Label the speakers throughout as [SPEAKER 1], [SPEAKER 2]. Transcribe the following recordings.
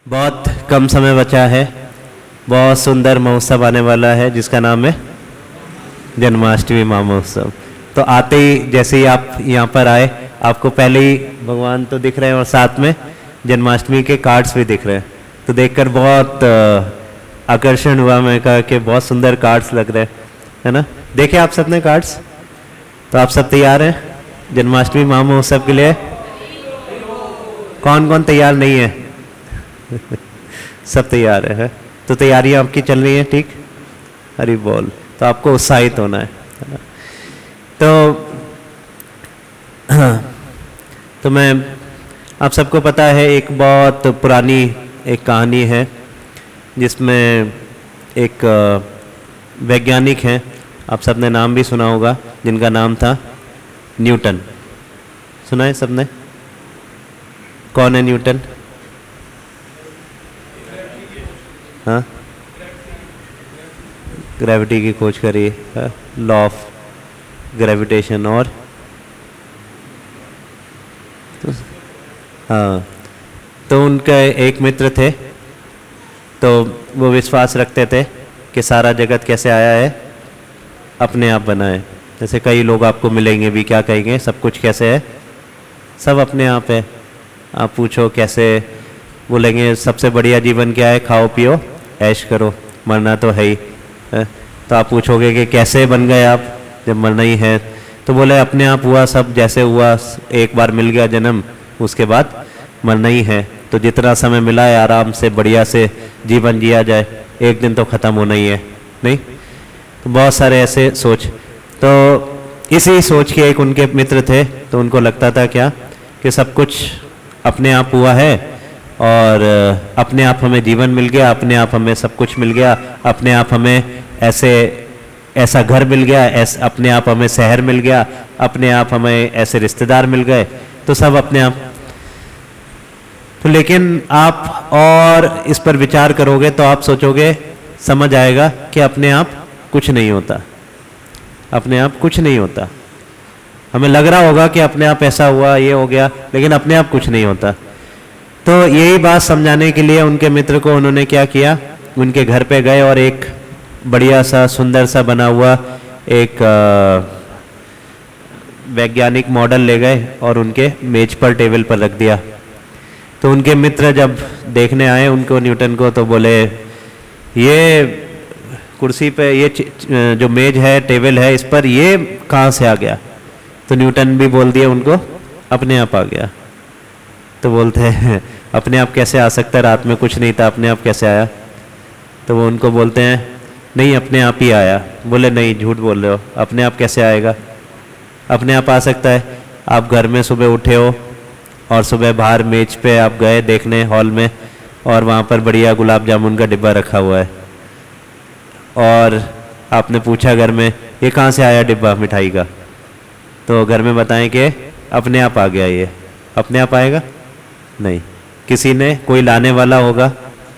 [SPEAKER 1] बहुत कम समय बचा है। बहुत सुंदर महोत्सव आने वाला है जिसका नाम है जन्माष्टमी महोत्सव। तो आते ही जैसे ही आप यहाँ पर आए आपको पहले ही भगवान तो दिख रहे हैं और साथ में जन्माष्टमी के कार्ड्स भी दिख रहे हैं। तो देखकर बहुत आकर्षण हुआ। मैं कहा कि बहुत सुंदर कार्ड्स लग रहे हैं, है ना। देखे आप सबने कार्ड्स? तो आप सब तैयार हैं जन्माष्टमी महोत्सव के लिए? कौन कौन तैयार नहीं है? सब तैयार है। तो तैयारियां आपकी चल रही हैं, ठीक? हरि बोल। तो आपको उत्साहित होना है ना। तो मैं आप सबको पता है एक बहुत पुरानी एक कहानी है जिसमें एक वैज्ञानिक हैं, आप सबने नाम भी सुना होगा, जिनका नाम था न्यूटन। सुना है सबने? कौन है न्यूटन? हाँ, ग्रेविटी की खोज करी, लॉ ऑफ ग्रेविटेशन। और हाँ, तो उनका एक मित्र थे, तो वो विश्वास रखते थे कि सारा जगत कैसे आया है, अपने आप बना है। जैसे कई लोग आपको मिलेंगे भी, क्या कहेंगे, सब कुछ कैसे है, सब अपने आप है। आप पूछो कैसे, बोलेंगे सबसे बढ़िया जीवन क्या है, खाओ पियो ऐश करो, मरना तो है ही है। तो आप पूछोगे कि कैसे बन गए आप जब मरना ही है, तो बोले अपने आप हुआ, सब जैसे हुआ, एक बार मिल गया जन्म, उसके बाद मरना ही है। तो जितना समय मिला है आराम से बढ़िया से जीवन जिया जाए, एक दिन तो ख़त्म होना ही है, नहीं? तो बहुत सारे ऐसे सोच। तो इसी सोच के एक उनके मित्र थे, तो उनको लगता था क्या कि सब कुछ अपने आप हुआ है और अपने आप हमें जीवन मिल गया, अपने आप हमें सब कुछ मिल गया, अपने आप हमें ऐसा घर मिल गया, अपने आप हमें शहर मिल गया, अपने आप हमें ऐसे रिश्तेदार मिल गए, तो सब अपने आप। तो लेकिन आप और इस पर विचार करोगे तो आप सोचोगे, समझ आएगा कि अपने आप कुछ नहीं होता, अपने आप कुछ नहीं होता। हमें लग रहा होगा कि अपने आप ऐसा हुआ, ये हो गया, लेकिन अपने आप कुछ नहीं होता। तो यही बात समझाने के लिए उनके मित्र को उन्होंने क्या किया, उनके घर पे गए और एक बढ़िया सा सुंदर सा बना हुआ एक वैज्ञानिक मॉडल ले गए और उनके मेज पर टेबल पर रख दिया। तो उनके मित्र जब देखने आए उनको, न्यूटन को, तो बोले ये कुर्सी पे, ये जो मेज है, टेबल है, इस पर ये कहाँ से आ गया? तो न्यूटन भी बोल दिया उनको, अपने आप आ गया। तो बोलते हैं अपने आप कैसे आ सकता है, रात में कुछ नहीं था, अपने आप कैसे आया? तो वो उनको बोलते हैं नहीं, अपने आप ही आया। बोले नहीं, झूठ बोल रहे हो, अपने आप कैसे आएगा? अपने आप आ सकता है। आप घर में सुबह उठे हो और सुबह बाहर मेज पे आप गए देखने हॉल में, और वहाँ पर बढ़िया गुलाब जामुन का डिब्बा रखा हुआ है, और आपने पूछा घर में ये कहाँ से आया डिब्बा मिठाई का? तो घर में बताएं कि अपने आप आ गया। ये अपने आप आएगा? नहीं, किसी ने, कोई लाने वाला होगा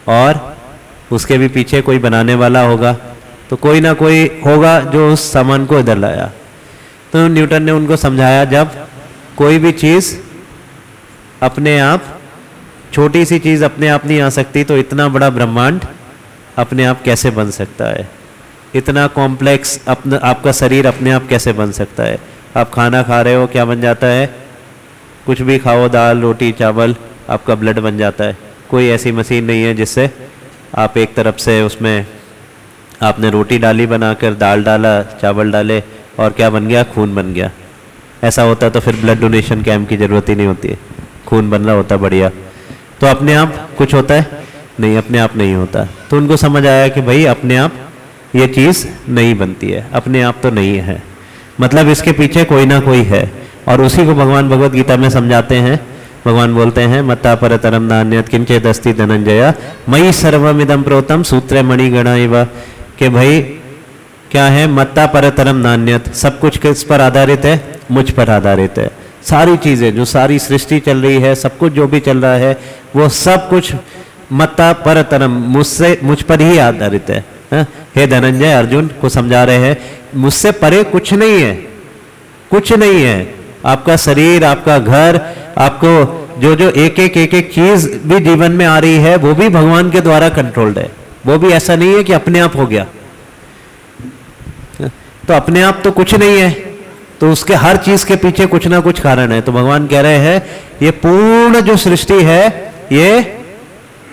[SPEAKER 1] और उसके भी पीछे कोई बनाने वाला होगा, तो कोई ना कोई होगा जो उस सामान को इधर लाया। तो न्यूटन ने उनको समझाया, जब कोई भी चीज़ अपने आप, छोटी सी चीज़ अपने आप नहीं आ सकती, तो इतना बड़ा ब्रह्मांड अपने आप कैसे बन सकता है? इतना कॉम्प्लेक्स आपका शरीर अपने आप कैसे बन सकता है? आप खाना खा रहे हो, क्या बन जाता है? कुछ भी खाओ, दाल रोटी चावल, आपका ब्लड बन जाता है। कोई ऐसी मशीन नहीं है जिससे आप एक तरफ से उसमें आपने रोटी डाली बनाकर, दाल डाला, चावल डाले, और क्या बन गया? खून बन गया। ऐसा होता तो फिर ब्लड डोनेशन कैंप की ज़रूरत ही नहीं होती है, खून बन रहा होता बढ़िया। तो अपने आप कुछ होता है? नहीं, अपने आप नहीं होता। तो उनको समझ आया कि भाई अपने आप ये चीज़ नहीं बनती है, अपने आप तो नहीं है, मतलब इसके पीछे कोई ना कोई है। और उसी को भगवान भगवत गीता में समझाते हैं। भगवान बोलते हैं मत्ता परतरम नान्यत् किंचेदस्ति धनंजय मयि सर्वमिदं प्रोतम सूत्रे मणिगणा इव। कि भाई क्या है, मत्ता परतरम नान्यत्, सब कुछ किस पर आधारित है? मुझ पर आधारित है। सारी चीज़ें, जो सारी सृष्टि चल रही है, सब कुछ जो भी चल रहा है, वो सब कुछ मत्ता परतरम, मुझसे, मुझ पर ही आधारित है। हे धनंजय, अर्जुन को समझा रहे हैं, मुझसे परे कुछ नहीं है, कुछ नहीं है। आपका शरीर, आपका घर, आपको जो जो एक एक चीज भी जीवन में आ रही है वो भी भगवान के द्वारा कंट्रोल्ड है। वो भी ऐसा नहीं है कि अपने आप हो गया। तो अपने आप तो कुछ नहीं है, तो उसके हर चीज के पीछे कुछ ना कुछ कारण है। तो भगवान कह रहे हैं ये पूर्ण जो सृष्टि है ये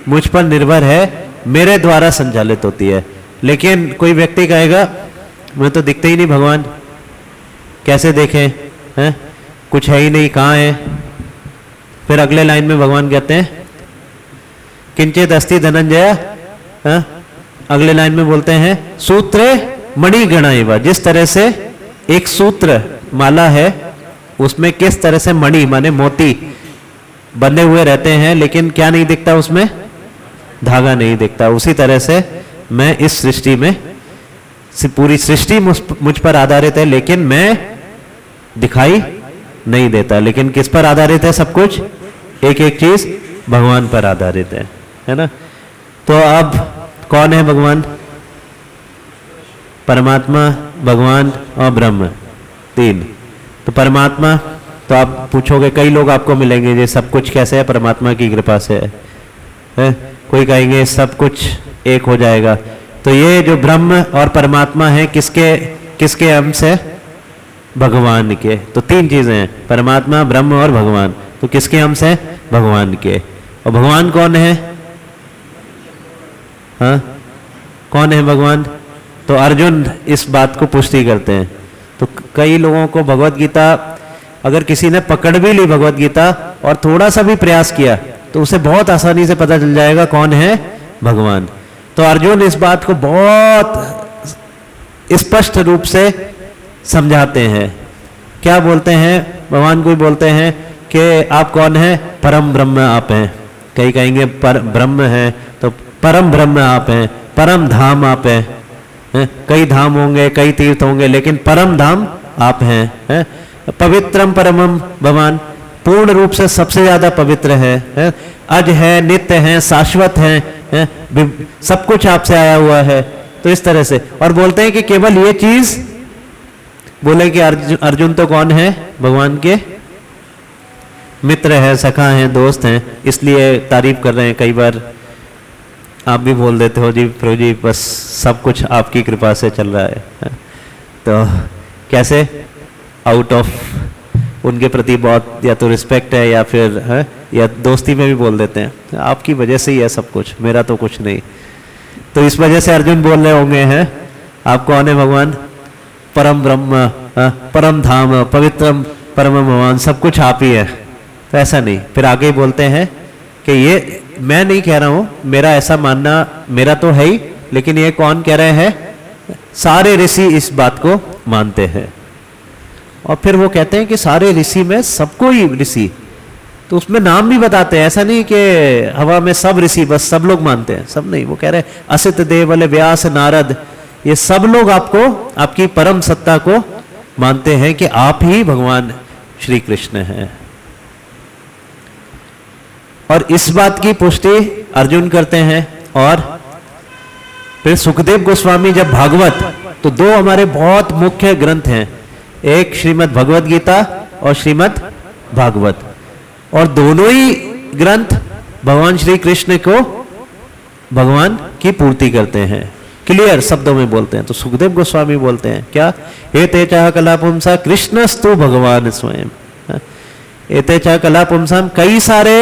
[SPEAKER 1] मुझ पर निर्भर है, मेरे द्वारा संचालित होती है। लेकिन कोई व्यक्ति कहेगा मैं तो दिखते ही नहीं भगवान, कैसे देखें, हैं? कुछ है ही नहीं, कहाँ है? फिर अगले लाइन में भगवान कहते हैं किंचित अस्ति धनंजय, अगले लाइन में बोलते हैं सूत्रे मणिगणा, जिस तरह से एक सूत्र माला है उसमें किस तरह से मणि माने मोती बंधे हुए रहते हैं, लेकिन क्या नहीं दिखता उसमें? धागा नहीं दिखता। उसी तरह से मैं इस सृष्टि में, पूरी सृष्टि मुझ पर आधारित है, लेकिन मैं दिखाई नहीं देता। लेकिन किस पर आधारित है सब कुछ? एक एक चीज भगवान पर आधारित है ना। तो अब कौन है भगवान? परमात्मा, भगवान और ब्रह्म, तीन। तो परमात्मा, तो आप पूछोगे, कई लोग आपको मिलेंगे ये सब कुछ कैसे है? परमात्मा की कृपा से है। कोई कहेंगे सब कुछ एक हो जाएगा। तो ये जो ब्रह्म और परमात्मा है किसके किसके अंश है? भगवान के। तो तीन चीजें हैं, परमात्मा, ब्रह्म और भगवान। तो किसके अंश है? भगवान के। और भगवान कौन है? हाँ, कौन है भगवान? तो अर्जुन इस बात को पुष्टि करते हैं। तो कई लोगों को भगवत गीता, अगर किसी ने पकड़ भी ली भगवत गीता और थोड़ा सा भी प्रयास किया तो उसे बहुत आसानी से पता चल जाएगा कौन है? भगवान। तो अर्जुन इस बात को बहुत स्पष्ट रूप से समझाते हैं। क्या बोलते हैं? भगवान को बोलते हैं कि आप कौन है? परम ब्रह्म आप हैं। कई कहेंगे ब्रह्म है, तो परम ब्रह्म आप हैं, परम धाम आप हैं। कई धाम होंगे, कई तीर्थ होंगे, लेकिन परम धाम आप हैं। पवित्रम परमम भगवान, पूर्ण रूप से सबसे ज्यादा पवित्र है। अज है, नित्य है, शाश्वत है, सब कुछ आपसे आया हुआ है। तो इस तरह से, और बोलते हैं कि केवल ये चीज, बोले कि अर्जुन तो कौन है? भगवान के मित्र है, सखा है, दोस्त हैं, इसलिए तारीफ कर रहे हैं। कई बार आप भी बोल देते हो जी प्रभु जी बस सब कुछ आपकी कृपा से चल रहा है। तो कैसे? आउट ऑफ उनके प्रति बहुत या तो रिस्पेक्ट है या फिर है, या दोस्ती में भी बोल देते हैं आपकी वजह से ही है सब कुछ, मेरा तो कुछ नहीं। तो इस वजह से अर्जुन बोल रहे होंगे हैं आप कौन है? भगवान, परम ब्रह्म, परम धाम, पवित्रम परम भगवान, सब कुछ आप ही है। तो ऐसा नहीं। फिर आगे बोलते हैं कि ये मैं नहीं कह रहा हूं, मेरा ऐसा मानना मेरा तो है ही, लेकिन ये कौन कह रहे हैं? सारे ऋषि इस बात को मानते हैं। और फिर वो कहते हैं कि सारे ऋषि में सबको ही ऋषि, तो उसमें नाम भी बताते हैं। ऐसा नहीं कि हवा में सब ऋषि बस सब लोग मानते हैं, सब नहीं। वो कह रहे हैं असित देव, व्यास, नारद, ये सब लोग आपको, आपकी परम सत्ता को मानते हैं कि आप ही भगवान श्री कृष्ण हैं। और इस बात की पुष्टि अर्जुन करते हैं। और फिर सुखदेव गोस्वामी जब भागवत, तो दो हमारे बहुत मुख्य ग्रंथ हैं, एक श्रीमद् भगवत गीता और श्रीमद् भागवत, और दोनों ही ग्रंथ भगवान श्री कृष्ण को भगवान की पूर्ति करते हैं, क्लियर शब्दों में बोलते हैं। तो सुखदेव गोस्वामी बोलते हैं क्या? हे तेचा कला पुंसा कृष्णस्तु भगवान स्वयं। हे तेचा कला पुंसा, कई सारे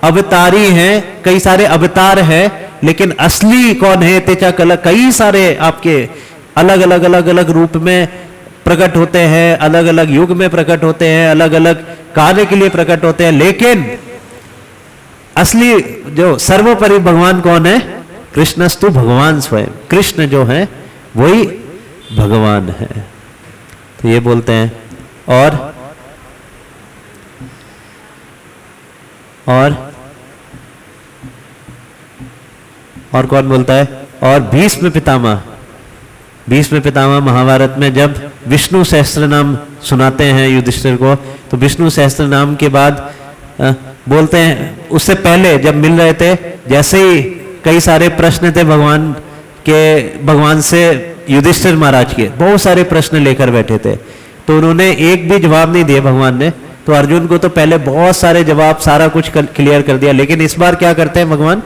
[SPEAKER 1] अवतारी हैं, कई सारे अवतार हैं, लेकिन असली कौन है? तेचा कला, कई सारे आपके अलग अलग अलग अलग रूप में प्रकट होते हैं, अलग अलग युग में प्रकट होते हैं, अलग अलग कार्य के लिए प्रकट होते हैं, लेकिन असली जो सर्वोपरि भगवान कौन है? कृष्णस्तु भगवान स्वयं। कृष्ण जो है वही भगवान है। तो ये बोलते हैं। और कौन बोलता है? और भीष्म पितामह, भीष्म पितामह महाभारत में जब विष्णु सहस्त्र नाम सुनाते हैं युधिष्ठिर को, तो विष्णु सहस्त्र नाम के बाद बोलते हैं, उससे पहले जब मिल रहे थे, जैसे ही कई सारे प्रश्न थे भगवान से युधिष्ठिर महाराज के, बहुत सारे प्रश्न लेकर बैठे थे, तो उन्होंने एक भी जवाब नहीं दिया भगवान ने, तो अर्जुन को तो पहले बहुत सारे जवाब, सारा कुछ क्लियर कर दिया, लेकिन इस बार क्या करते हैं भगवान,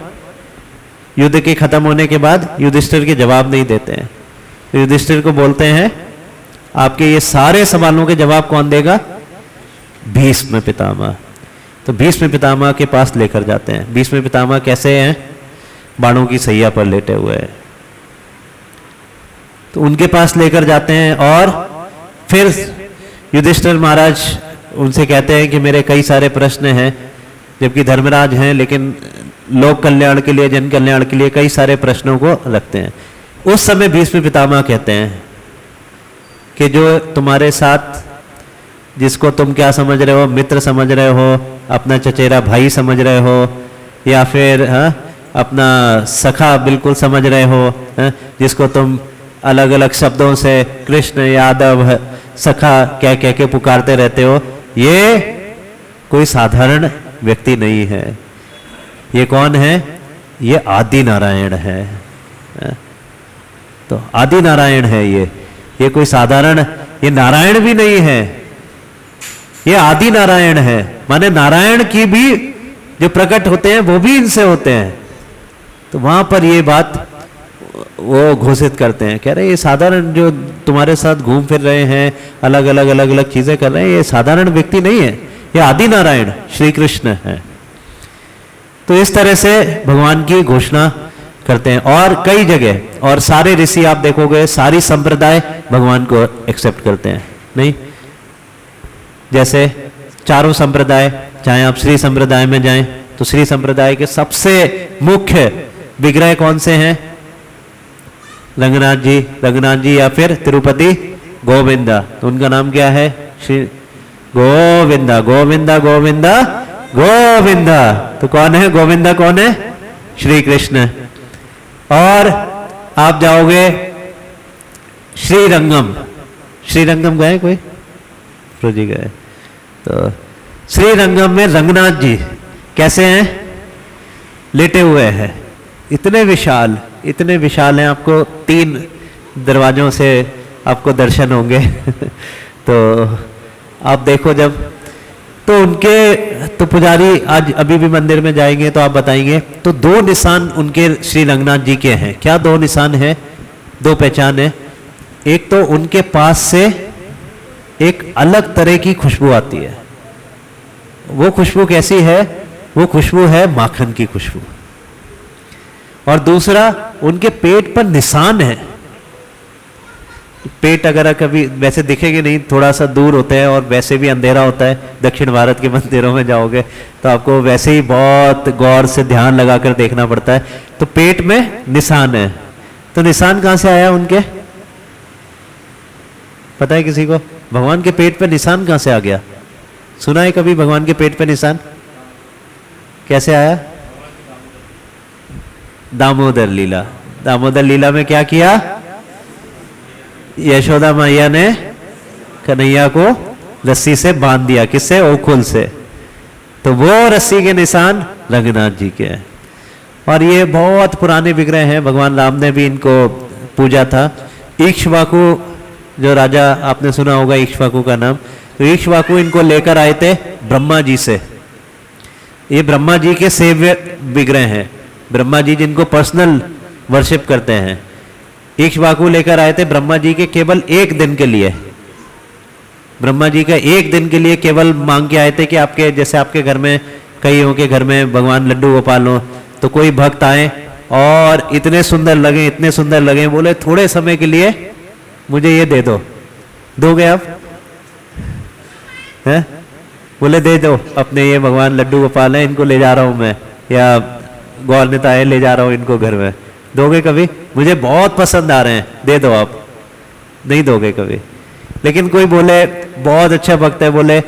[SPEAKER 1] युद्ध के खत्म होने के बाद युधिष्ठिर के जवाब नहीं देते हैं। तो युधिष्ठिर को बोलते हैं आपके ये सारे सवालों के जवाब कौन देगा, भीष्म पितामह। तो भीष्म पितामह के पास लेकर जाते हैं। भीष्म पितामह कैसे हैं, बाणों की सैया पर लेटे हुए हैं। तो उनके पास लेकर जाते हैं और फिर युधिष्ठिर महाराज उनसे कहते हैं कि मेरे कई सारे प्रश्न हैं, जबकि धर्मराज हैं लेकिन लोक कल्याण के लिए, जन कल्याण के लिए कई सारे प्रश्नों को रखते हैं। उस समय भीष्म पितामह कहते हैं कि जो तुम्हारे साथ, जिसको तुम क्या समझ रहे हो, मित्र समझ रहे हो, अपना चचेरा भाई समझ रहे हो, या फिर अपना सखा बिल्कुल समझ रहे हो, जिसको तुम अलग अलग शब्दों से कृष्ण, यादव, सखा कह कह के पुकारते रहते हो, ये कोई साधारण व्यक्ति नहीं है। ये कौन है, ये आदि नारायण है। तो आदि नारायण है ये कोई साधारण, ये नारायण भी नहीं है, ये आदि नारायण है। माने नारायण की भी जो प्रकट होते हैं वो भी इनसे होते हैं। तो वहां पर ये बात वो घोषित करते हैं, कह रहे ये साधारण जो तुम्हारे साथ घूम फिर रहे हैं, अलग अलग चीजें कर रहे हैं, ये साधारण व्यक्ति नहीं है, ये आदि नारायण श्री कृष्ण है। तो इस तरह से भगवान की घोषणा करते हैं। और कई जगह, और सारे ऋषि आप देखोगे, सारी संप्रदाय भगवान को एक्सेप्ट करते हैं। नहीं, जैसे चारों संप्रदाय, चाहे आप श्री संप्रदाय में जाएं तो श्री संप्रदाय के सबसे मुख्य विग्रह कौन से हैं, रंगनाथ जी या फिर तिरुपति गोविंदा। तो उनका नाम क्या है, श्री गोविंदा गोविंदा गोविंदा गोविंदा। तो कौन है गोविंदा, कौन है, श्री कृष्ण। और आप जाओगे श्रीरंगम गए कोई, जी गए, तो श्रीरंगम में रंगनाथ जी कैसे हैं, लेटे हुए हैं, इतने विशाल हैं, आपको 3 दरवाजों से आपको दर्शन होंगे। तो आप देखो जब, तो उनके, तो पुजारी आज अभी भी मंदिर में जाएंगे तो आप बताएंगे, तो 2 निशान उनके श्री रंगनाथ जी के हैं। क्या 2 निशान है, 2 पहचान है। एक तो उनके पास से एक अलग तरह की खुशबू आती है। वो खुशबू कैसी है, वो खुशबू है माखन की खुशबू। और दूसरा, उनके पेट पर निशान है। पेट अगर कभी वैसे दिखेंगे नहीं, थोड़ा सा दूर होते हैं और वैसे भी अंधेरा होता है। दक्षिण भारत के मंदिरों में जाओगे तो आपको वैसे ही बहुत गौर से ध्यान लगाकर देखना पड़ता है। तो पेट में निशान है। तो निशान कहां से आया उनके, पता है किसी को, भगवान के पेट पे निशान कहां से आ गया, सुना है कभी भगवान के पेट पे निशान कैसे आया? दामोदर लीला में क्या किया, यशोदा मैया ने कन्हैया को रस्सी से बांध दिया। किससे? ओखुल से। तो वो रस्सी के निशान रंगनाथ जी के हैं। और ये बहुत पुराने विग्रह हैं, भगवान राम ने भी इनको पूजा था। इक्ष्वाकु जो राजा, आपने सुना होगा इक्ष्वाकु का नाम, तो इक्ष्वाकु इनको लेकर आए थे ब्रह्मा जी से। ये ब्रह्मा जी के सेव्य विग्रह हैं, ब्रह्मा जी जिनको पर्सनल वर्शिप करते हैं। इक्ष्वाकु लेकर आए थे ब्रह्मा जी के केवल 1 दिन के लिए। ब्रह्मा जी का 1 दिन के लिए केवल मांग के आए थे कि आपके, जैसे आपके घर में कईयों के घर में भगवान लड्डू गोपाल हो, तो कोई भक्त आए और इतने सुंदर लगे, बोले थोड़े समय के लिए मुझे ये दे दो, दोगे आप? हैं? बोले दे दो, अपने ये भगवान लड्डू गोपाल है, इनको ले जा रहा हूं मैं, या गौर नेता है, ले जा रहा हूं इनको घर में, दोगे कभी? मुझे बहुत पसंद आ रहे हैं, दे दो आप। नहीं दोगे कभी। लेकिन कोई बोले बहुत अच्छा भक्त है, बोले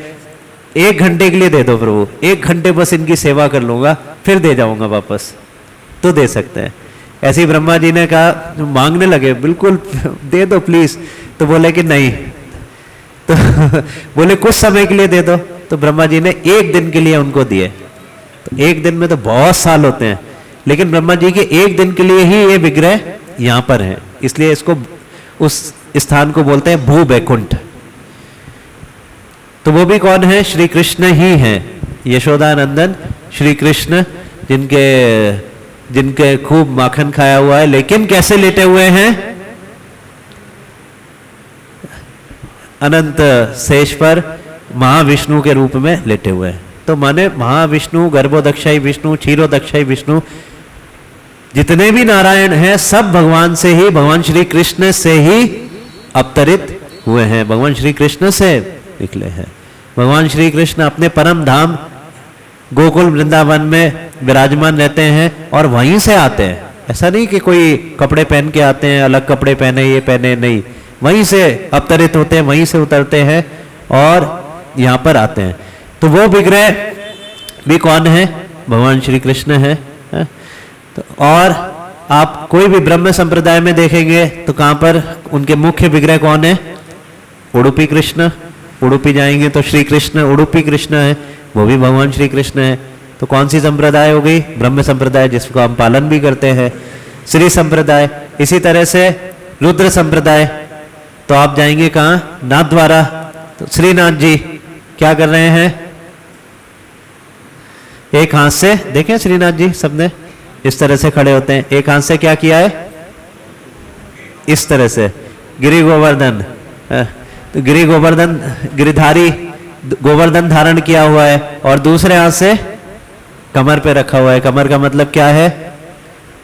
[SPEAKER 1] 1 घंटे के लिए दे दो प्रभु, 1 घंटे बस इनकी सेवा कर लूंगा, फिर दे जाऊंगा वापस, तो दे सकते हैं। ऐसे ही ब्रह्मा जी ने कहा, मांगने लगे, बिल्कुल दे दो प्लीज, तो बोले कि नहीं। तो बोले कुछ समय के लिए दे दो, तो ब्रह्मा जी ने 1 दिन के लिए उनको दिए। तो 1 दिन में तो बहुत साल होते हैं, लेकिन ब्रह्मा जी के 1 दिन के लिए ही ये विग्रह यहां पर है, इसलिए इसको, उस स्थान को बोलते हैं भू बैकुंठ। तो वो भी कौन है? श्री कृष्ण ही हैं, यशोदानंदन श्री कृष्ण, जिनके जिनके खूब माखन खाया हुआ है, लेकिन कैसे लेटे हुए हैं? अनंत शेष पर महाविष्णु के रूप में लेटे हुए हैं। तो माने महाविष्णु, गर्भोदक्षाई विष्णु, क्षीरोदक्षाई विष्णु, जितने भी नारायण हैं सब भगवान से ही, भगवान श्री कृष्ण से ही अवतरित हुए हैं, भगवान श्री कृष्ण से निकले हैं। भगवान श्री कृष्ण अपने परम धाम गोकुल वृंदावन में विराजमान रहते हैं और वहीं से आते हैं। ऐसा नहीं कि कोई कपड़े पहन के आते हैं, अलग कपड़े पहने, ये पहने, नहीं, वहीं से अवतरित होते हैं, वहीं से उतरते हैं और यहाँ पर आते हैं। तो वो विग्रह भी कौन है? भगवान श्री कृष्ण है। तो और आप कोई भी ब्रह्म संप्रदाय में देखेंगे तो कहां पर उनके मुख्य विग्रह कौन है? उडुपी कृष्ण। उडुपी जाएंगे तो श्री कृष्ण उडुपी कृष्ण है, वो भी भगवान श्री कृष्ण है। तो कौन सी संप्रदाय हो गई? ब्रह्म संप्रदाय, जिसको हम पालन भी करते हैं। श्री संप्रदाय, इसी तरह से रुद्र संप्रदाय। तो आप जाएंगे कहाँ? नाथ द्वारा। तो श्रीनाथ जी क्या कर रहे हैं? एक हाथ से, देखें श्रीनाथ जी सबने इस तरह से खड़े होते हैं, एक हाथ से क्या किया है? इस तरह से गिरि गोवर्धन, तो गिरि गोवर्धन, गिरिधारी गोवर्धन धारण किया हुआ है और दूसरे हाथ से कमर पे रखा हुआ है। कमर का मतलब क्या है?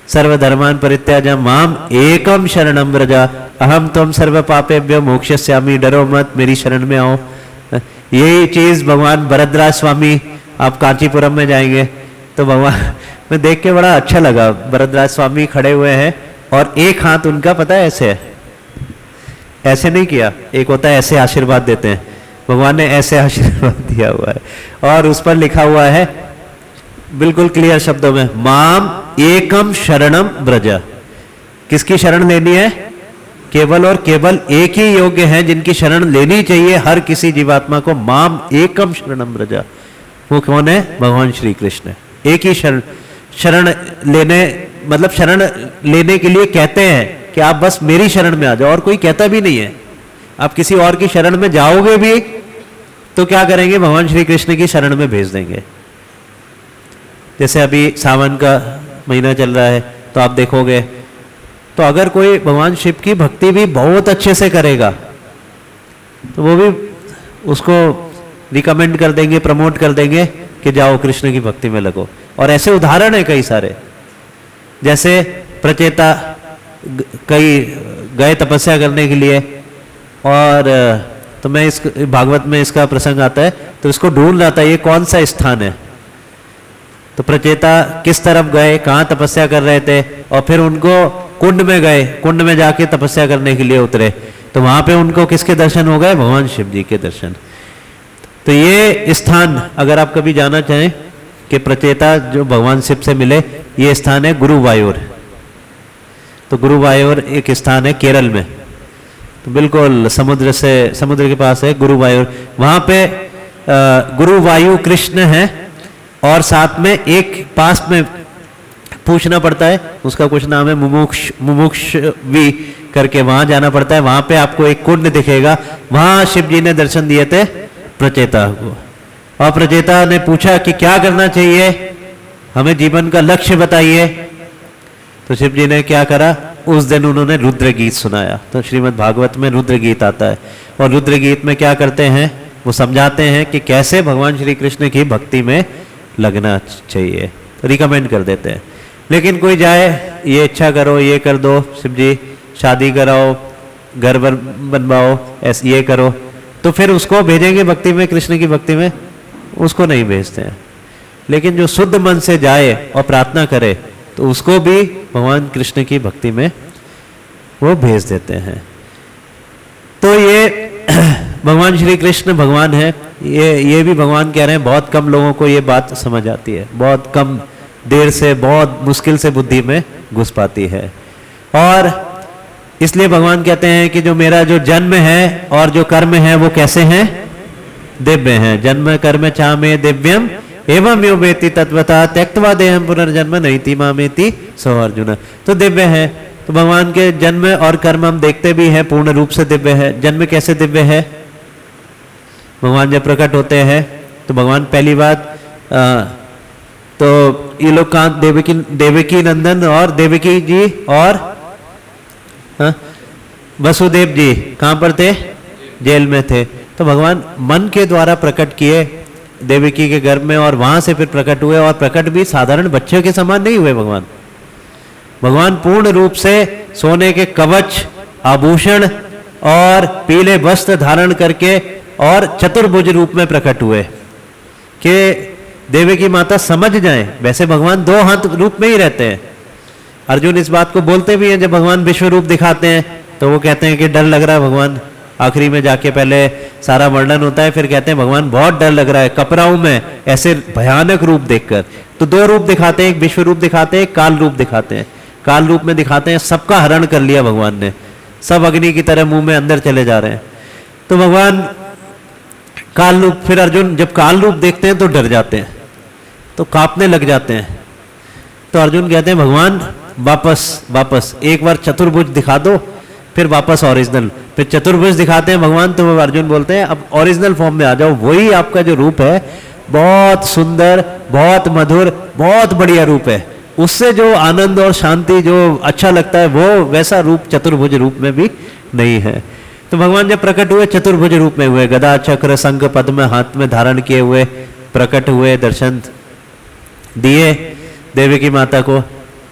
[SPEAKER 1] सर्वधर्मान परित्याज्य माम एकम शरणम व्रजा अहम त्वं सर्व पापेभ्यो मोक्षयिष्यामि, डरो मत, मेरी शरण में आओ। यही चीज भगवान भरद्राज स्वामी, आप कांचीपुरम में जाएंगे तो भगवान में देख के बड़ा अच्छा लगा। भरद्राज स्वामी खड़े हुए हैं और एक हाथ उनका पता है ऐसे है, ऐसे नहीं किया, एक होता है ऐसे आशीर्वाद देते हैं, भगवान ने ऐसे आशीर्वाद दिया हुआ है और उस पर लिखा हुआ है बिल्कुल क्लियर शब्दों में, माम एकम शरणम ब्रज। किसकी शरण लेनी है? केवल और केवल एक ही योग्य है जिनकी शरण लेनी चाहिए हर किसी जीवात्मा को। माम एकम शरणम ब्रज, वो कौन है? भगवान श्री कृष्ण। एक ही शरण लेने, मतलब शरण लेने के लिए कहते हैं कि आप बस मेरी शरण में आ जाओ, और कोई कहता भी नहीं है। आप किसी और की शरण में जाओगे भी तो क्या करेंगे? भगवान श्री कृष्ण की शरण में भेज देंगे। जैसे अभी सावन का महीना चल रहा है तो आप देखोगे तो अगर कोई भगवान शिव की भक्ति भी बहुत अच्छे से करेगा तो वो भी उसको रिकमेंड कर देंगे, प्रमोट कर देंगे कि जाओ कृष्ण की भक्ति में लगो। और ऐसे उदाहरण है कई सारे। जैसे प्रचेता कई गए तपस्या करने के लिए और तो मैं इस भागवत में इसका प्रसंग आता है तो इसको ढूंढ रहा था ये कौन सा स्थान है। तो प्रचेता किस तरफ गए, कहाँ तपस्या कर रहे थे, और फिर उनको कुंड में गए, कुंड में जाके तपस्या करने के लिए उतरे तो वहां पे उनको किसके दर्शन हो गए? भगवान शिव जी के दर्शन। तो ये स्थान अगर आप कभी जाना चाहें कि प्रचेता जो भगवान शिव से मिले, ये स्थान है गुरुवायूर। तो गुरुवायूर एक स्थान है केरल में, तो बिल्कुल समुद्र के पास है गुरुवायूर। वहां पे गुरुवायु कृष्ण है और साथ में एक पास में पूछना पड़ता है, उसका कुछ नाम है मुमुक्षवी करके, वहां जाना पड़ता है। वहां पे आपको एक कुंड दिखेगा, वहां शिव जी ने दर्शन दिए थे प्रचेता को। और प्रचेता ने पूछा कि क्या करना चाहिए, हमें जीवन का लक्ष्य बताइए। तो शिव जी ने क्या करा? उस दिन उन्होंने रुद्र गीत सुनाया। तो श्रीमद् भागवत में रुद्र गीत आता है और रुद्र गीत में क्या करते हैं? वो समझाते हैं कि कैसे भगवान श्री कृष्ण की भक्ति में लगना चाहिए, तो रिकमेंड कर देते हैं। लेकिन कोई जाए, ये इच्छा करो, ये कर दो शिव जी, शादी कराओ, घर बनवाओ, ऐसे ये करो, तो फिर उसको भेजेंगे भक्ति में, कृष्ण की भक्ति में? उसको नहीं भेजते हैं। लेकिन जो शुद्ध मन से जाए और प्रार्थना करे तो उसको भी भगवान कृष्ण की भक्ति में वो भेज देते हैं। तो ये भगवान श्री कृष्ण भगवान है। ये भी भगवान कह रहे हैं, बहुत कम लोगों को ये बात समझ आती है, बहुत कम देर से, बहुत मुश्किल से बुद्धि में घुस पाती है। और इसलिए भगवान कहते हैं कि जो मेरा जो जन्म है और जो कर्म है वो कैसे हैं? दिव्य हैं। जन्म कर्म चामे दिव्यम एवं यो वेति तत्वता त्यक्त्वा देहम पुनर्जन्म नैति मामेति सो अर्जुन। तो दिव्य है। तो भगवान के जन्म और कर्म हम देखते भी हैं पूर्ण रूप से दिव्य है। जन्म कैसे दिव्य है? भगवान जब प्रकट होते हैं तो भगवान पहली बात तो ये लोग कहाँ, देवकी नंदन और देवकी जी और वसुदेव जी कहाँ पर थे? जेल में थे। तो भगवान मन के द्वारा प्रकट किए देवकी के गर्भ में, और वहां से फिर प्रकट हुए, और प्रकट भी साधारण बच्चे के समान नहीं हुए। भगवान पूर्ण रूप से सोने के कवच, आभूषण और पीले वस्त्र धारण करके और चतुर्भुज रूप में प्रकट हुए कि देवकी माता समझ जाए। वैसे भगवान दो हाथ रूप में ही रहते हैं। अर्जुन इस बात को बोलते भी हैं, जब भगवान विश्व रूप दिखाते हैं तो वो कहते हैं कि डर लग रहा है भगवान। आखिरी में जाके पहले सारा वर्णन होता है, फिर कहते हैं भगवान बहुत डर लग रहा है, कपरा हूं मैं ऐसे भयानक रूप देखकर। तो दो रूप दिखाते हैं, एक विश्व रूप दिखाते हैं, एक काल रूप दिखाते हैं। काल रूप में दिखाते हैं सबका हरण कर लिया भगवान ने, सब अग्नि की तरह मुंह में अंदर चले जा रहे हैं। तो भगवान काल रूप, फिर अर्जुन जब काल रूप देखते हैं तो डर जाते हैं, तो कांपने लग जाते हैं। तो अर्जुन कहते हैं भगवान वापस एक बार चतुर्भुज दिखा दो, फिर वापस ओरिजिनल। फिर चतुर्भुज दिखाते हैं भगवान, तो वो अर्जुन बोलते हैं अब ओरिजिनल फॉर्म में आ जाओ। वही आपका जो रूप है बहुत सुंदर, बहुत मधुर, बहुत बढ़िया रूप है। उससे जो आनंद और शांति जो अच्छा लगता है वो वैसा रूप चतुर्भुज रूप में भी नहीं है। तो भगवान जब प्रकट हुए चतुर्भुज रूप में हुए, गदा चक्र शंख पद्म हाथ में धारण किए हुए प्रकट हुए, दर्शन दिए देवकी माता को।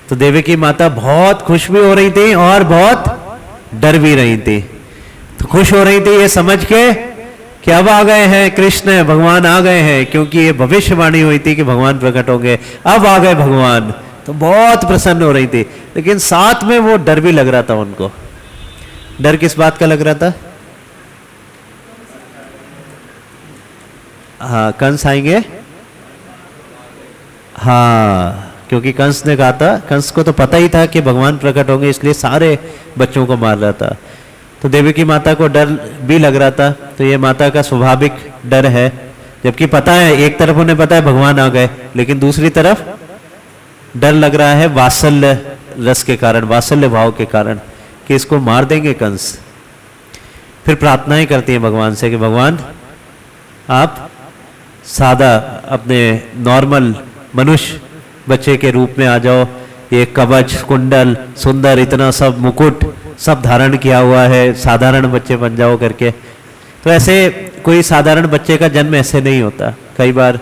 [SPEAKER 1] तो देवकी माता बहुत खुश भी हो रही थी और बहुत डर भी रही थी। तो खुश हो रही थी ये समझ के कि अब आ गए हैं कृष्ण, भगवान आ गए हैं, क्योंकि ये भविष्यवाणी हुई थी कि भगवान प्रकट होंगे, अब आ गए भगवान। तो बहुत प्रसन्न हो रही थी, लेकिन साथ में वो डर भी लग रहा था उनको। डर किस बात का लग रहा था? हाँ, कंस आएंगे। हाँ, क्योंकि कंस ने कहा था, कंस को तो पता ही था कि भगवान प्रकट होंगे, इसलिए सारे बच्चों को मार रहा था। तो देवकी माता को डर भी लग रहा था। तो ये माता का स्वाभाविक डर है, जबकि पता है, एक तरफ उन्हें पता है भगवान आ गए, लेकिन दूसरी तरफ डर लग रहा है वात्सल्य रस के कारण, वात्सल्य भाव के कारण, कि इसको मार देंगे कंस। फिर प्रार्थनाएं करती हैं भगवान से कि भगवान आप सादा अपने नॉर्मल मनुष्य बच्चे के रूप में आ जाओ। ये कवच, कुंडल, सुंदर इतना सब मुकुट सब धारण किया हुआ है, साधारण बच्चे बन जाओ करके। तो ऐसे कोई साधारण बच्चे का जन्म ऐसे नहीं होता। कई बार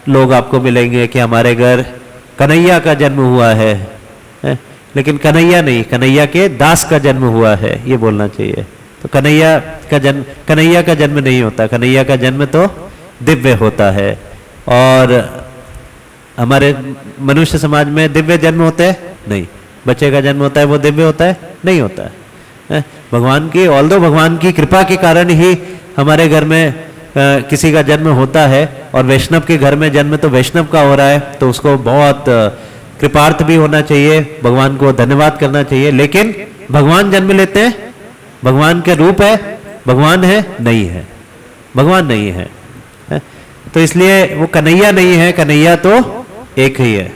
[SPEAKER 1] लोग आपको मिलेंगे कि हमारे घर कन्हैया का जन्म हुआ है, लेकिन कन्हैया नहीं, कन्हैया के दास का जन्म हुआ है, ये बोलना चाहिए। तो कन्हैया का जन्म नहीं होता, कन्हैया का जन्म तो दिव्य होता है। और हमारे मनुष्य समाज में दिव्य जन्म होते हैं नहीं, बच्चे का जन्म होता है वो दिव्य होता है नहीं होता है। भगवान की, ऑल्दो भगवान की कृपा के कारण ही हमारे घर में किसी का जन्म होता है, और वैष्णव के घर में जन्म तो वैष्णव का हो रहा है, तो उसको बहुत कृपार्थ भी होना चाहिए, भगवान को धन्यवाद करना चाहिए। लेकिन भगवान जन्म लेते हैं, भगवान के रूप है, भगवान है नहीं है, भगवान नहीं है। तो इसलिए वो कन्हैया नहीं है, कन्हैया तो एक ही है,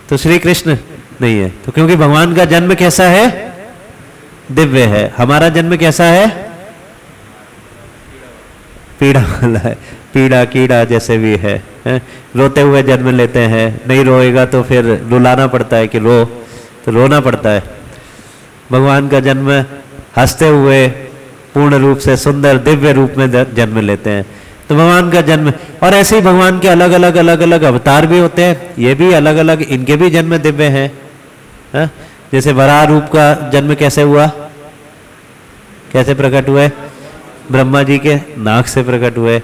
[SPEAKER 1] तो श्री कृष्ण नहीं है। तो क्योंकि भगवान का जन्म कैसा है? दिव्य है। हमारा जन्म कैसा है? पीड़ा वाला है, पीड़ा कीड़ा जैसे भी है, रोते हुए जन्म लेते हैं, नहीं रोएगा तो फिर रुलाना पड़ता है कि रो, तो रोना पड़ता है। भगवान का जन्म हंसते हुए पूर्ण रूप से सुंदर दिव्य रूप में जन्म लेते हैं। तो भगवान का जन्म, और ऐसे ही भगवान के अलग अलग अवतार भी होते हैं, ये भी अलग अलग, इनके भी जन्म दिव्य हैं। जैसे वराह रूप का जन्म कैसे हुआ, कैसे प्रकट हुए? ब्रह्मा जी के नाक से प्रकट हुए।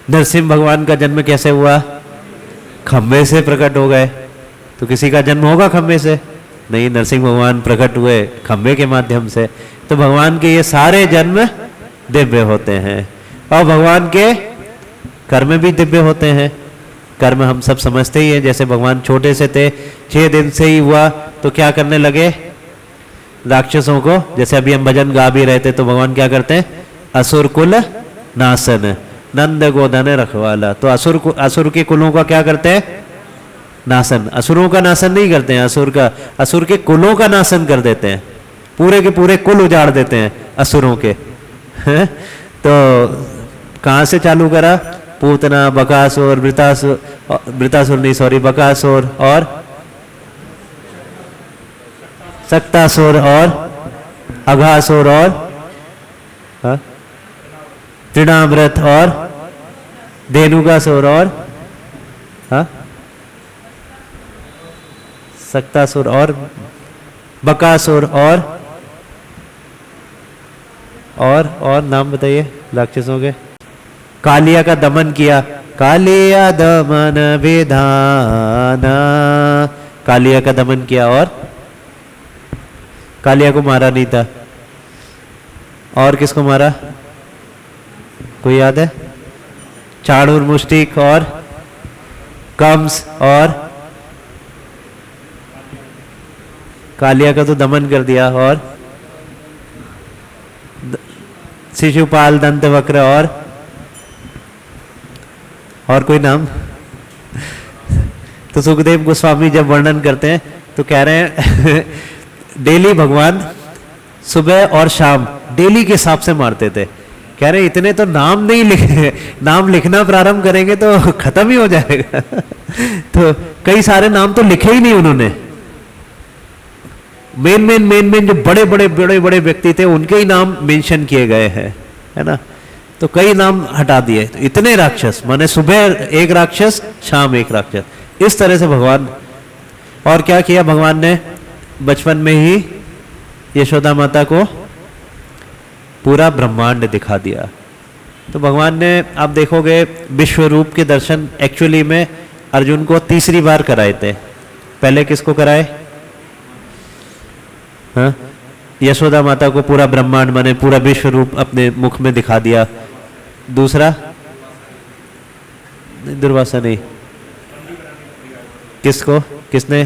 [SPEAKER 1] नरसिंह भगवान का जन्म कैसे हुआ? खंबे से प्रकट हो गए। तो किसी का जन्म होगा खंबे से? नहीं, नरसिंह भगवान प्रकट हुए खंबे के माध्यम से। तो भगवान के ये सारे जन्म दिव्य होते हैं, और भगवान के कर्म भी दिव्य होते हैं। कर्म हम सब समझते ही हैं। जैसे भगवान छोटे से थे, 6 दिन से ही हुआ तो क्या करने लगे? राक्षसों को, जैसे अभी हम भजन गा भी रहे थे, तो भगवान क्या करते हैं? असुर कुल नाशन, नंद गोधन रखवाला। तो असुर के कुलों का क्या करते हैं? नाशन। असुरों का नाशन नहीं करते हैं, असुर के कुलों का नाशन कर देते हैं, पूरे के पूरे कुल उजाड़ देते हैं असुरों के। तो कहाँ से चालू करा? पूतना, बकासुर, वृतासुर नहीं सॉरी, बकासुर और सक्तासुर और अघासुर और तृणाव्रत और धेनुकासुर और सक्तासुर और बकासुर और नाम बताइए राक्षसों के। कालिया का दमन किया, कालिया दमन विधाना, कालिया का दमन किया और कालिया को मारा नहीं था। और किसको मारा? कोई याद है? चाणूर, मुष्टिक और कंस और कालिया का तो दमन कर दिया, और शिशुपाल, दंतवक्र और कोई नाम? तो सुखदेव गोस्वामी जब वर्णन करते हैं तो कह रहे हैं डेली भगवान सुबह और शाम डेली के हिसाब से मारते थे। कह रहे इतने तो नाम नहीं लिखे, नाम लिखना प्रारंभ करेंगे तो खत्म ही हो जाएगा। तो कई सारे नाम तो लिखे ही नहीं उन्होंने। मेन जो बड़े बड़े व्यक्ति थे उनके ही नाम मेंशन किए गए हैं, है ना। तो कई नाम हटा दिए। तो इतने राक्षस, माने सुबह एक राक्षस, शाम एक राक्षस, इस तरह से भगवान। और क्या किया भगवान ने? बचपन में ही यशोदा माता को पूरा ब्रह्मांड दिखा दिया। तो भगवान ने, आप देखोगे, विश्व रूप के दर्शन एक्चुअली में अर्जुन को तीसरी बार कराए थे। पहले किसको कराए? हाँ, यशोदा माता को पूरा ब्रह्मांड माने पूरा विश्व रूप अपने मुख में दिखा दिया। दूसरा दुर्वासा नहीं, किसको? किसने?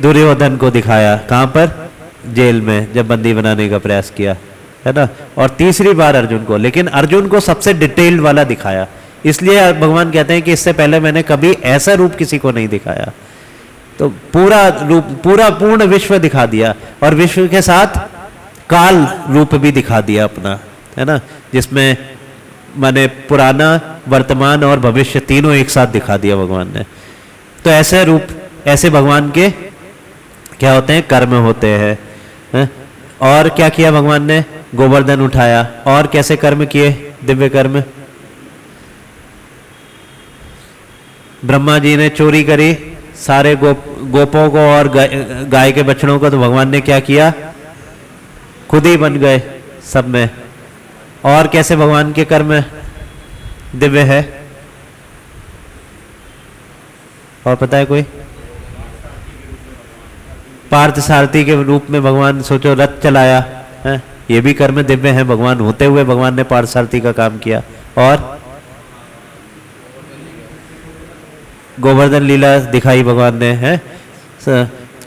[SPEAKER 1] दुर्योधन को दिखाया। कहां पर? जेल में, जब बंदी बनाने का प्रयास किया, है ना। और तीसरी बार अर्जुन को, लेकिन अर्जुन को सबसे डिटेल्ड वाला दिखाया। इसलिए भगवान कहते हैं कि इससे पहले मैंने कभी ऐसा रूप किसी को नहीं दिखाया। तो पूरा रूप, पूरा पूर्ण विश्व दिखा दिया, और विश्व के साथ काल रूप भी दिखा दिया अपना, है ना, जिसमें माने पुराना, वर्तमान और भविष्य तीनों एक साथ दिखा दिया भगवान ने। तो ऐसे रूप, ऐसे भगवान के क्या होते हैं? कर्म होते हैं। और क्या किया भगवान ने? गोवर्धन उठाया। और कैसे कर्म किए? दिव्य कर्म। ब्रह्मा जी ने चोरी करी सारे गोपों को और गाय के बछड़ों को, तो भगवान ने क्या किया? खुद ही बन गए सब में। और कैसे भगवान के कर्म दिव्य है? और पता है कोई? पार्थ सारथी के रूप में भगवान, सोचो, रथ चलाया है, ये भी कर्म दिव्य है। भगवान होते हुए भगवान ने पार्थ सारथी का काम किया। और गोवर्धन लीला दिखाई भगवान ने, है।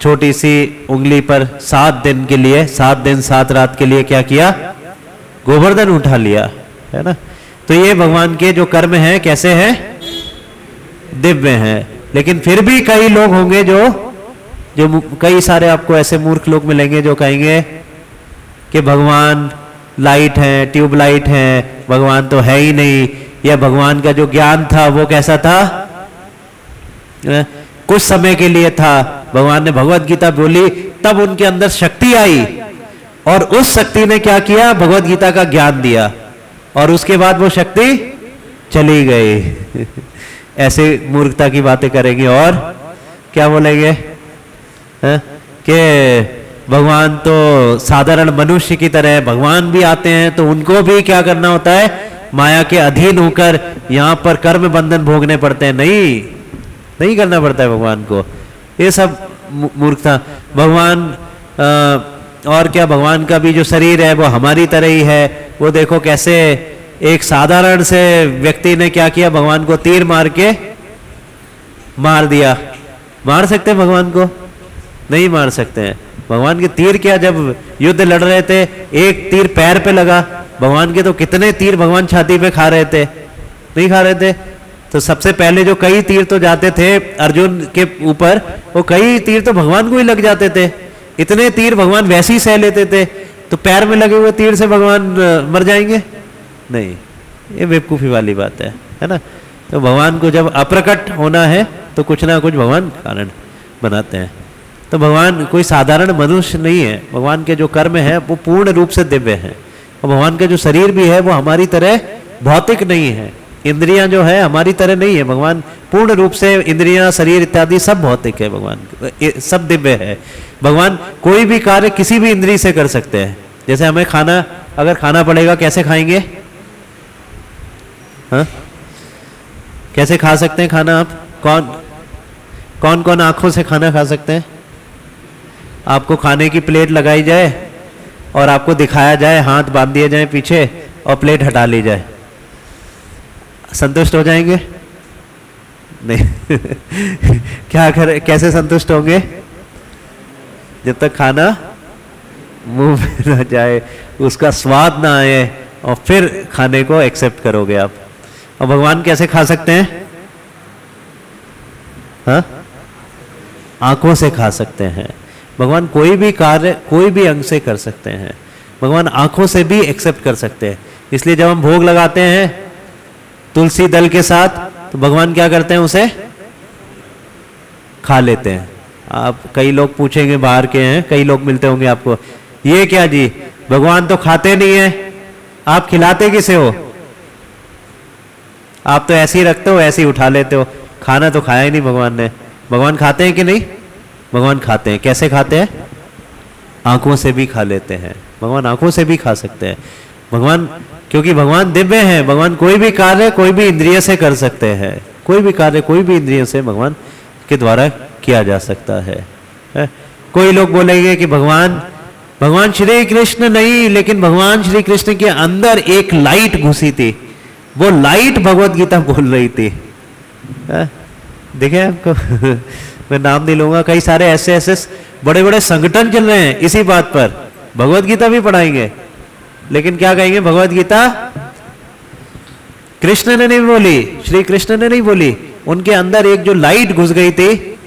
[SPEAKER 1] छोटी सी उंगली पर 7 दिन के लिए, 7 दिन 7 रात के लिए क्या किया? गोवर्धन उठा लिया, है ना। तो ये भगवान के जो कर्म हैं कैसे हैं? दिव्य हैं। लेकिन फिर भी कई लोग होंगे जो कई सारे आपको ऐसे मूर्ख लोग मिलेंगे जो कहेंगे कि भगवान लाइट है, ट्यूबलाइट है, भगवान तो है ही नहीं, या भगवान का जो ज्ञान था वो कैसा था? कुछ समय के लिए था। भगवान ने भगवत गीता बोली, तब उनके अंदर शक्ति आई, और उस शक्ति ने क्या किया? भगवत गीता का ज्ञान दिया, और उसके बाद वो शक्ति चली गई। ऐसे मूर्खता की बातें करेंगे और क्या बोलेंगे? कि भगवान तो साधारण मनुष्य की तरह है, भगवान भी आते हैं तो उनको भी क्या करना होता है? माया के अधीन होकर यहाँ पर कर्म बंधन भोगने पड़ते हैं। नहीं करना पड़ता है भगवान को। ये सब मूर्खता। भगवान और क्या, भगवान का भी जो शरीर है वो हमारी तरह ही है। वो देखो कैसे एक साधारण से व्यक्ति ने क्या किया? भगवान को तीर मार के मार दिया। मार सकते हैं भगवान को? नहीं मार सकते हैं। भगवान के तीर क्या, जब युद्ध लड़ रहे थे एक तीर पैर पे लगा, भगवान के तो कितने तीर भगवान छाती पे खा रहे थे? नहीं खा रहे थे। तो सबसे पहले जो कई तीर तो जाते थे अर्जुन के ऊपर, वो कई तीर तो भगवान को ही लग जाते थे। इतने तीर भगवान वैसे ही सह लेते थे। तो पैर में लगे हुए तीर से भगवान मर जाएंगे? नहीं, ये बेवकूफ़ी वाली बात है ना। तो भगवान को जब अप्रकट होना है तो कुछ ना कुछ भगवान कारण बनाते हैं। तो भगवान कोई साधारण मनुष्य नहीं है, भगवान के जो कर्म है वो पूर्ण रूप से दिव्य हैं। और भगवान का जो शरीर भी है वो हमारी तरह भौतिक नहीं है, इंद्रियां जो है हमारी तरह नहीं है। भगवान पूर्ण रूप से इंद्रियां, शरीर इत्यादि सब भौतिक है, भगवान सब दिव्य है। भगवान कोई भी कार्य किसी भी इंद्रिय से कर सकते हैं। जैसे हमें खाना अगर खाना पड़ेगा कैसे खाएंगे? हाँ, कैसे खा सकते हैं खाना? आप कौन कौन आंखों से खाना खा सकते हैं? आपको खाने की प्लेट लगाई जाए और आपको दिखाया जाए, हाथ बांध दिए जाए पीछे और प्लेट हटा ली जाए, संतुष्ट हो जाएंगे? नहीं। क्या कर, कैसे संतुष्ट होंगे? जब तक खाना मुंह में ना जाए, उसका स्वाद ना आए, और फिर खाने को एक्सेप्ट करोगे आप। और भगवान कैसे खा सकते हैं? हाँ, आंखों से खा सकते हैं। भगवान कोई भी कार्य कोई भी अंग से कर सकते हैं। भगवान आंखों से भी एक्सेप्ट कर सकते हैं। इसलिए जब हम भोग लगाते हैं तुलसी दल के साथ, तो भगवान क्या करते हैं? उसे खा लेते हैं। आप कई लोग पूछेंगे, बाहर के हैं, कई लोग मिलते होंगे आपको, ये क्या जी, भगवान तो खाते नहीं है, आप खिलाते किसे हो? आप तो ऐसे ही रखते हो, ऐसे ही उठा लेते हो, खाना तो खाया ही नहीं भगवान ने। भगवान खाते हैं कि नहीं? भगवान खाते हैं। कैसे खाते हैं? आंखों से भी खा लेते हैं। भगवान आंखों से भी खा सकते हैं। भगवान, क्योंकि भगवान दिव्य हैं, भगवान कोई भी कार्य कोई भी इंद्रिय से कर सकते हैं। कोई भी कार्य कोई भी इंद्रिय से भगवान के द्वारा किया जा सकता है? कोई लोग बोलेंगे कि भगवान श्री कृष्ण नहीं, लेकिन भगवान श्री कृष्ण के अंदर एक लाइट घुसी थी, वो लाइट भगवत गीता बोल रही थी। देखे आपको? मैं नाम नहीं लूंगा, कई सारे ऐसे बड़े बड़े संगठन चल रहे हैं इसी बात पर। भगवत गीता भी पढ़ाएंगे, लेकिन क्या कहेंगे? भगवत गीता कृष्ण ने नहीं बोली, श्री कृष्ण ने नहीं बोली, उनके अंदर एक जो लाइट घुस गई थी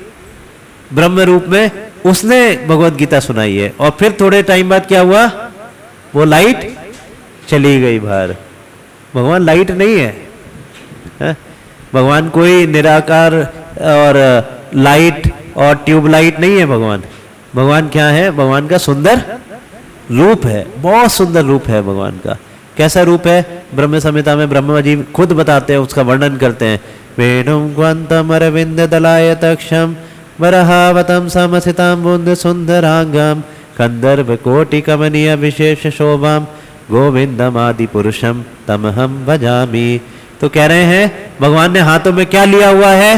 [SPEAKER 1] ब्रह्म रूप में, उसने भगवत गीता सुनाई है। और फिर थोड़े टाइम बाद क्या हुआ? वो लाइट चली गई बाहर। भगवान लाइट नहीं है। भगवान कोई निराकार और लाइट और ट्यूबलाइट नहीं है। भगवान क्या है? भगवान का सुंदर रूप है, बहुत सुंदर रूप है भगवान का। कैसा रूप है? ब्रह्म संहिता में ब्रह्मा जी खुद बताते हैं, उसका वर्णन करते हैं। वेणुम ग्वंतम अरविंद दलाय तक्षम वरहावतम समसिताम बुंद सुंदरांगम कंदर्भ कोटि कमनीय विशेष शोभाम गोविंदम आदि पुरुषम तमहम भजामि। तो कह रहे हैं भगवान ने हाथों में क्या लिया हुआ है?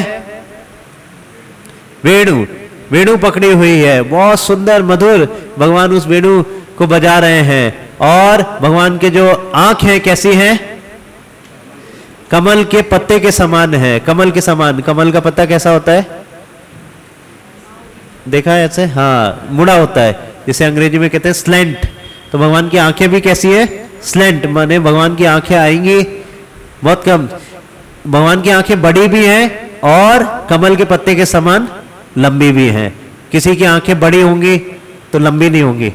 [SPEAKER 1] वेणु पकड़ी हुई है, बहुत सुंदर मधुर भगवान उस वेणु को बजा रहे हैं। और भगवान के जो आंख हैं कैसी हैं? कमल के पत्ते के समान है। कमल के समान, कमल का पत्ता कैसा होता है? देखा है ऐसे? हाँ, मुड़ा होता है, जिसे अंग्रेजी में कहते हैं स्लेंट। तो भगवान की आंखें भी कैसी है? स्लेंट, माने भगवान की आंखें आएंगी बहुत कम। भगवान की आंखें बड़ी भी हैं और कमल के पत्ते के समान लंबी भी हैं। किसी की आंखें बड़ी होंगी तो लंबी नहीं होंगी,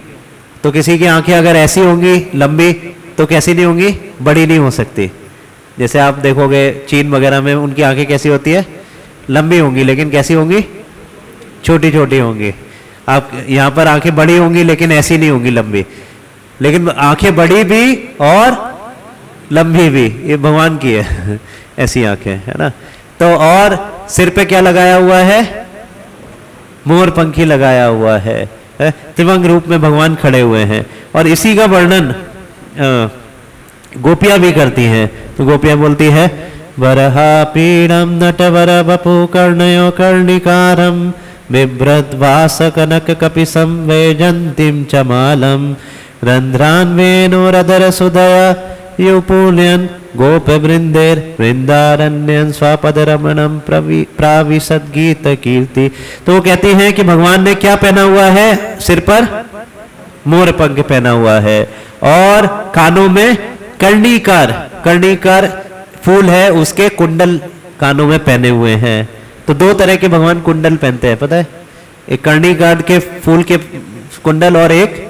[SPEAKER 1] तो किसी की आंखें अगर ऐसी होंगी लंबी तो कैसी नहीं होंगी? बड़ी नहीं हो सकती। जैसे आप देखोगे चीन वगैरह में उनकी आंखें कैसी होती है? लंबी होंगी, लेकिन कैसी होंगी? छोटी छोटी होंगी। आप यहाँ पर आंखें बड़ी होंगी लेकिन ऐसी नहीं होंगी लंबी, लेकिन आंखें बड़ी भी और लंबी भी, ये भगवान की है ऐसी आंखें, है ना। तो और सिर पे क्या लगाया हुआ है? मोर पंखी लगाया हुआ है। त्रिभंग रूप में भगवान खड़े हुए हैं। और इसी का वर्णन गोपियां भी करती हैं। तो गोपियां बोलती है, वरहा पीड़म नटवर बपु कर्णयो कर्णिकारम बिभ्रत वास कनक कपि संवेजंतिम चमालम रंध्रान वेणुरधर सुदया युपुल्यन गोप वृंदेर वृंदारण्यन स्वापद रमणम प्राविशद गीत कीर्ति। तो वो कहती हैं कि भगवान ने क्या पहना हुआ है? सिर पर मोर पंख पहना हुआ है और कानों में कर्णिकार फूल है, उसके कुंडल कानों में पहने हुए हैं। तो दो तरह के भगवान कुंडल पहनते हैं, पता है? एक कर्णिकार के फूल के कुंडल और एक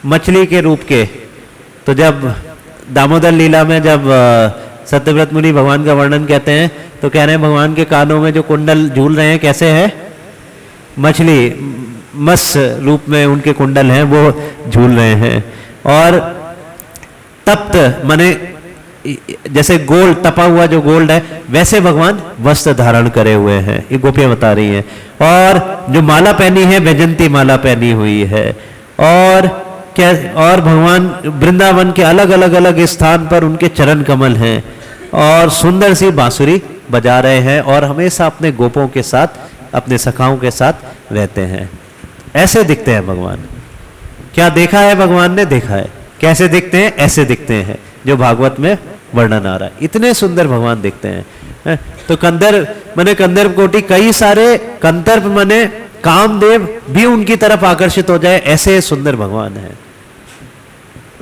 [SPEAKER 1] मछली के रूप के। तो जब दामोदर लीला में जब सत्यव्रत मुनि भगवान का वर्णन कहते हैं तो कह रहे हैं भगवान के कानों में जो कुंडल झूल रहे हैं कैसे है, मछली मत्स्य रूप में उनके कुंडल हैं वो झूल रहे हैं। और तप्त माने जैसे गोल्ड, तपा हुआ जो गोल्ड है वैसे भगवान वस्त्र धारण करे हुए हैं, ये गोपियां बता रही हैं। और जो माला पहनी है वैजंती माला पहनी हुई है। और क्या, और भगवान वृंदावन के अलग अलग अलग स्थान पर उनके चरण कमल हैं और सुंदर सी बांसुरी बजा रहे हैं और हमेशा अपने गोपों के साथ, अपने सखाओं के साथ रहते हैं। ऐसे दिखते हैं भगवान। क्या देखा है भगवान ने? देखा है। कैसे दिखते हैं? ऐसे दिखते हैं जो भागवत में वर्णन आ रहा है। इतने सुंदर भगवान दिखते हैं। तो कंदर्प माने कंदर्प कोटि, कई सारे कंदर्प माने कामदेव भी उनकी तरफ आकर्षित हो जाए, ऐसे सुंदर भगवान है।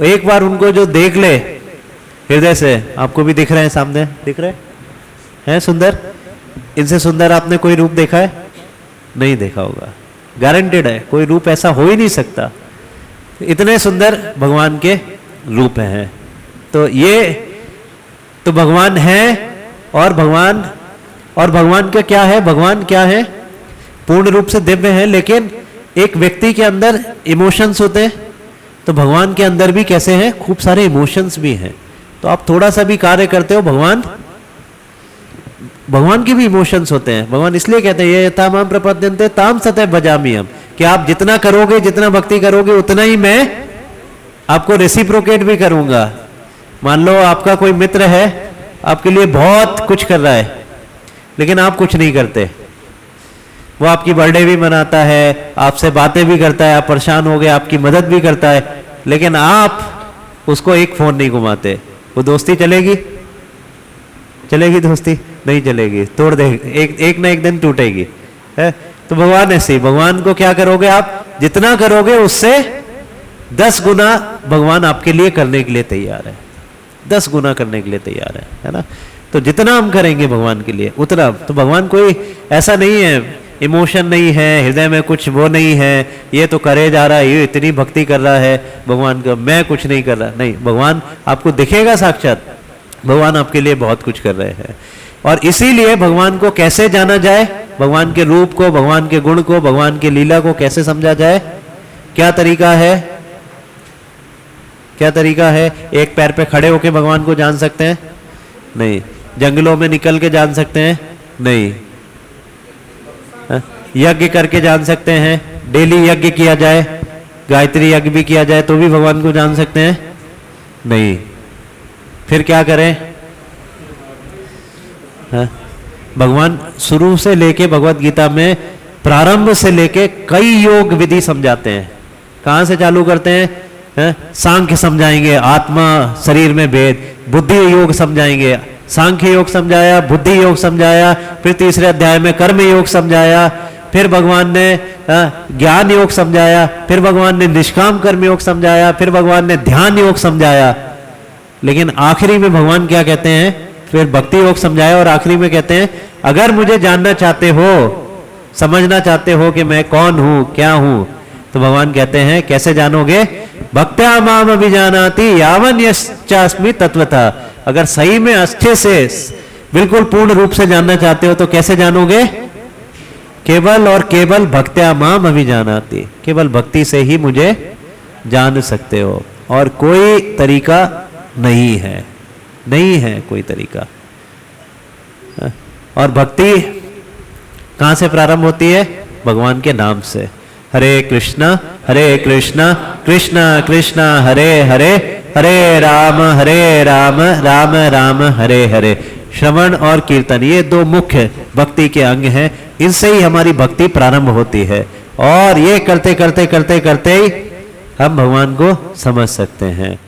[SPEAKER 1] एक बार उनको जो देख ले हृदय से, आपको भी दिख रहे हैं, सामने दिख रहे हैं सुंदर, इनसे सुंदर आपने कोई रूप देखा है? नहीं देखा होगा, गारंटेड है, कोई रूप ऐसा हो ही नहीं सकता। इतने सुंदर भगवान के रूप हैं। तो ये तो भगवान है। और भगवान का क्या है? भगवान क्या है? पूर्ण रूप से दिव्य है, लेकिन एक व्यक्ति के अंदर इमोशंस होते हैं, तो भगवान के अंदर भी कैसे हैं? खूब सारे इमोशंस भी हैं। तो आप थोड़ा सा भी कार्य करते हो, भगवान की भी इमोशंस होते हैं। भगवान इसलिए कहते हैं ये तामाम प्रपद्यन्ते ताम सतः भजामि हम, कि आप जितना करोगे, जितना भक्ति करोगे, उतना ही मैं आपको रेसिप्रोकेट भी करूंगा। मान लो आपका कोई मित्र है, आपके लिए बहुत कुछ कर रहा है, लेकिन आप कुछ नहीं करते। वो आपकी बर्थडे भी मनाता है, आपसे बातें भी करता है, आप परेशान हो गए, आपकी मदद भी करता है, लेकिन आप उसको एक फोन नहीं घुमाते। वो दोस्ती चलेगी? चलेगी दोस्ती? नहीं चलेगी, तोड़ देगी, एक ना एक दिन टूटेगी है। तो भगवान ऐसे ही, भगवान को क्या करोगे आप? जितना करोगे उससे 10 गुना भगवान आपके लिए करने के लिए तैयार है, 10 गुना करने के लिए तैयार है ना। तो जितना हम करेंगे भगवान के लिए उतना। तो भगवान कोई ऐसा नहीं है, इमोशन नहीं है, हृदय में कुछ वो नहीं है, ये तो करे जा रहा है, ये इतनी भक्ति कर रहा है भगवान का, मैं कुछ नहीं कर रहा। नहीं, भगवान आपको दिखेगा साक्षात, भगवान आपके लिए बहुत कुछ कर रहे हैं। और इसीलिए भगवान को कैसे जाना जाए? भगवान के रूप को, भगवान के गुण को, भगवान की लीला को कैसे समझा जाए? क्या तरीका है? क्या तरीका है? एक पैर पे खड़े होके भगवान को जान सकते हैं? नहीं। जंगलों में निकल के जान सकते हैं? नहीं। यज्ञ करके जान सकते हैं? डेली यज्ञ किया जाए, गायत्री यज्ञ भी किया जाए तो भी भगवान को जान सकते हैं? नहीं। फिर क्या करें? भगवान शुरू से लेके भगवत गीता में प्रारंभ से लेके कई योग विधि समझाते हैं। कहां से चालू करते हैं? सांख्य समझाएंगे, आत्मा शरीर में भेद, बुद्धि योग समझाएंगे, सांख्य योग समझाया, बुद्धि योग समझाया, फिर तीसरे अध्याय में कर्म योग समझाया, फिर भगवान ने ज्ञान योग समझाया, फिर भगवान ने निष्काम कर्म योग समझाया, फिर भगवान ने ध्यान योग समझाया। लेकिन आखिरी में भगवान क्या कहते हैं? फिर भक्ति योग समझाया और आखिरी में कहते हैं अगर मुझे जानना चाहते हो, समझना चाहते हो कि मैं कौन हूं, क्या हूं, तो भगवान कहते हैं कैसे जानोगे? भक्त्या माम अभिजानाति यावन यश्चास्मि तत्वतः। अगर सही में अच्छे से बिल्कुल पूर्ण रूप से जानना चाहते हो तो कैसे जानोगे? केवल और केवल भक्त्या माम अभिजानाति, केवल भक्ति से ही मुझे जान सकते हो, और कोई तरीका नहीं है, नहीं है कोई तरीका। और भक्ति कहां से प्रारंभ होती है? भगवान के नाम से। हरे कृष्णा कृष्ण कृष्ण हरे हरे, हरे राम राम राम हरे हरे। श्रवण और कीर्तन ये दो मुख्य भक्ति के अंग हैं, इनसे ही हमारी भक्ति प्रारंभ होती है। और ये करते करते करते करते ही हम भगवान को समझ सकते हैं।